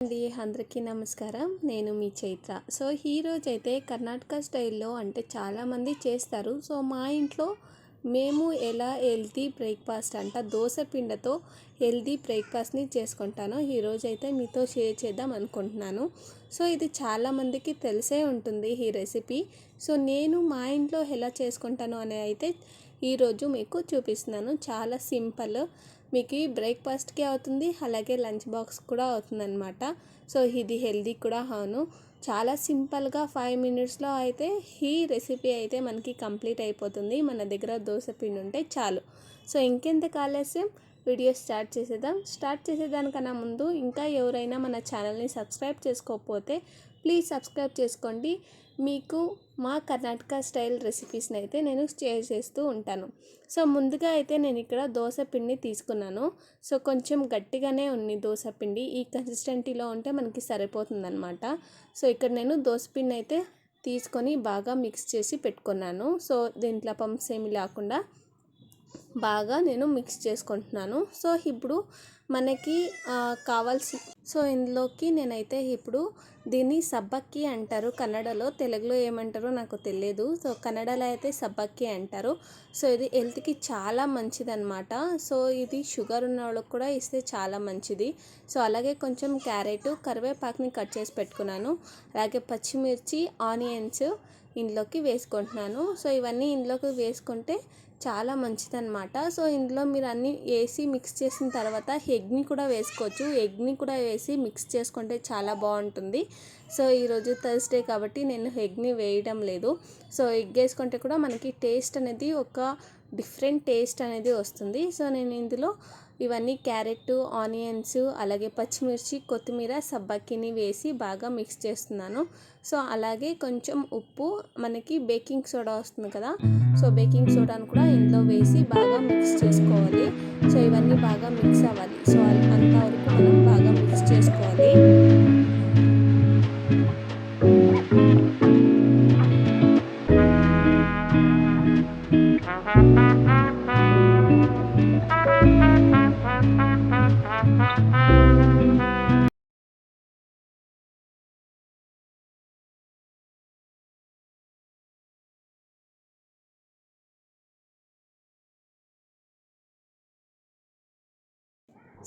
అండి అందరికీ నమస్కారం. నేను మీ చైత్ర. సో ఈరోజు అయితే కర్ణాటక స్టైల్లో అంటే చాలామంది చేస్తారు. సో మా ఇంట్లో మేము ఎలా హెల్తీ బ్రేక్ఫాస్ట్ అంట దోశ పిండితో హెల్తీ బ్రేక్ఫాస్ట్ని చేసుకుంటాను ఈరోజు అయితే మీతో షేర్ చేద్దాం అనుకుంటున్నాను. సో ఇది చాలామందికి తెలిసే ఉంటుంది ఈ రెసిపీ. సో నేను మా ఇంట్లో ఎలా చేసుకుంటాను అనేది అయితే ఈరోజు మీకు చూపిస్తున్నాను. చాలా సింపుల్, మీకు బ్రేక్ఫాస్ట్కి అవుతుంది, అలాగే లంచ్ బాక్స్ కూడా అవుతుంది అనమాట. సో ఇది హెల్దీ కూడా అవును. చాలా సింపుల్గా 5 మినిట్స్లో అయితే ఈ రెసిపీ అయితే మనకి కంప్లీట్ అయిపోతుంది. మన దగ్గర దోశ పిండి ఉంటే చాలు. సో ఇంకెంత ఆలస్యం, వీడియో స్టార్ట్ చేసేదానికన్నా ముందు ఇంకా ఎవరైనా మన ఛానల్ని సబ్స్క్రైబ్ చేసుకోకపోతే ప్లీజ్ సబ్స్క్రైబ్ చేసుకోండి. మీకు మా కర్ణాటక స్టైల్ రెసిపీస్ని అయితే నేను షేర్ చేస్తూ ఉంటాను. సో ముందుగా అయితే నేను ఇక్కడ దోశ పిండి తీసుకున్నాను. సో కొంచెం గట్టిగానే ఉంది దోశ పిండి, ఈ కన్సిస్టెన్సీలో ఉంటే మనకి సరిపోతుందన్నమాట. సో ఇక్కడ నేను దోశ పిండి అయితే తీసుకొని బాగా మిక్స్ చేసి పెట్టుకున్నాను. సో దీంట్లో పంప్స్ ఏమి లేకుండా బాగా నేను మిక్స్ చేసుకుంటున్నాను. సో ఇప్పుడు మనకి కావాల్సి ఇందులోకి నేనైతే ఇప్పుడు దీన్ని సబ్బక్కి అంటారు కన్నడలో, తెలుగులో ఏమంటారో నాకు తెలియదు. సో కన్నడలో అయితే సబ్బక్కి అంటారు. సో ఇది హెల్త్కి చాలా మంచిదన్నమాట. సో ఇది షుగర్ ఉన్న వాళ్ళకి కూడా ఇస్తే చాలా మంచిది. సో అలాగే కొంచెం క్యారెట్, కరివేపాకుని కట్ చేసి పెట్టుకున్నాను. అలాగే పచ్చిమిర్చి, ఆనియన్స్ ఇందులోకి వేసుకుంటున్నాను. సో ఇవన్నీ ఇందులోకి వేసుకుంటే చాలా మంచిదన్నమాట. సో ఇందులో మీరు అన్నీ వేసి మిక్స్ చేసిన తర్వాత ఎగ్ని కూడా వేసుకోవచ్చు. ఎగ్ని కూడా వేసి మిక్స్ చేసుకుంటే చాలా బాగుంటుంది. సో ఈరోజు థర్స్డే కాబట్టి నేను ఎగ్ని వేయడం లేదు. సో ఎగ్ వేసుకుంటే కూడా మనకి టేస్ట్ అనేది ఒక డిఫరెంట్ టేస్ట్ అనేది వస్తుంది. సో నేను ఇందులో ఇవన్నీ క్యారెట్, ఆనియన్స్, అలాగే పచ్చిమిర్చి, కొత్తిమీర, సబ్బక్కిని వేసి బాగా మిక్స్ చేస్తున్నాను. సో అలాగే కొంచెం ఉప్పు, మనకి బేకింగ్ సోడా వస్తుంది కదా, సో బేకింగ్ సోడాను కూడా ఇందులో వేసి బాగా మిక్స్ చేసుకోవాలి. సో ఇవన్నీ బాగా మిక్స్ అవ్వాలి. సో అంతవరకు మనం బాగా మిక్స్ చేసుకోవాలి.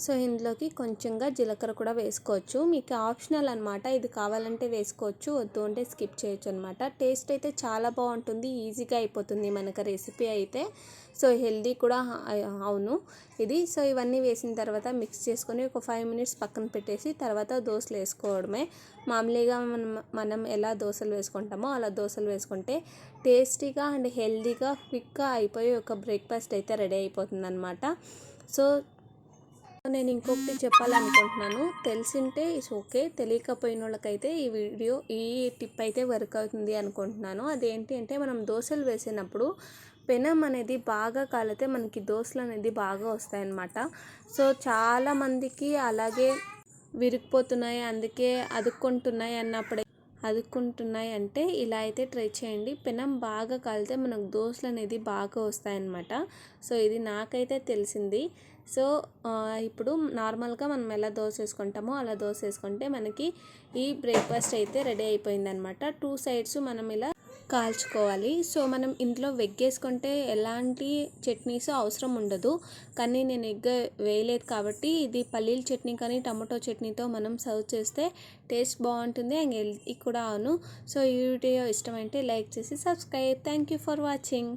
సో ఇందులోకి కొంచెంగా జీలకర్ర కూడా వేసుకోవచ్చు. మీకు ఆప్షనల్ అనమాట, ఇది కావాలంటే వేసుకోవచ్చు, వద్దు అంటే స్కిప్ చేయొచ్చు అనమాట. టేస్ట్ అయితే చాలా బాగుంటుంది, ఈజీగా అయిపోతుంది మనకు రెసిపీ అయితే. సో హెల్దీ కూడా అవును ఇది. సో ఇవన్నీ వేసిన తర్వాత మిక్స్ చేసుకొని ఒక 5 మినిట్స్ పక్కన పెట్టేసి తర్వాత దోశలు వేసుకోవడమే. మామూలుగా మనం ఎలా దోశలు వేసుకుంటామో అలా దోశలు వేసుకుంటే టేస్టీగా అండ్ హెల్దీగా క్విక్గా అయిపోయి ఒక బ్రేక్ఫాస్ట్ అయితే రెడీ అయిపోతుంది అనమాట. సో నేను ఇంకొకటి చెప్పాలనుకుంటున్నాను, తెలిసింటే ఇట్స్ ఓకే, తెలియకపోయిన వాళ్ళకైతే ఈ టిప్ అయితే వర్క్ అవుతుంది అనుకుంటున్నాను. అదేంటి అంటే, మనం దోశలు వేసినప్పుడు పెనం అనేది బాగా కాలితే మనకి దోశలు అనేది బాగా వస్తాయన్నమాట. సో చాలామందికి అలాగే విరిగిపోతున్నాయి, అందుకే అదుక్కుంటున్నాయి అంటే ఇలా అయితే ట్రై చేయండి. పెనం బాగా కాలితే మనకు దోశలు అనేది బాగా వస్తాయన్నమాట. సో ఇది నాకైతే తెలిసింది. సో ఇప్పుడు నార్మల్గా మనం ఎలా దోశ వేసుకుంటామో అలా దోశ వేసుకుంటే మనకి ఈ బ్రేక్ఫాస్ట్ అయితే రెడీ అయిపోయిందనమాట. 2 సైడ్స్ మనం ఇలా కాల్చుకోవాలి. సో మనం ఇంట్లో వెగ్ వేసుకుంటే ఎలాంటి చట్నీస్ అవసరం ఉండదు, కానీ నేను ఎగ్ వేయలేదు కాబట్టి ఇది పల్లీల చట్నీ కానీ టమాటో చట్నీతో మనం సర్వ్ చేస్తే టేస్ట్ బాగుంటుంది అండ్ హెల్తీ కూడా అవును. సో ఈ వీడియో ఇష్టమైతే లైక్ చేసి subscribe. Thank you for watching.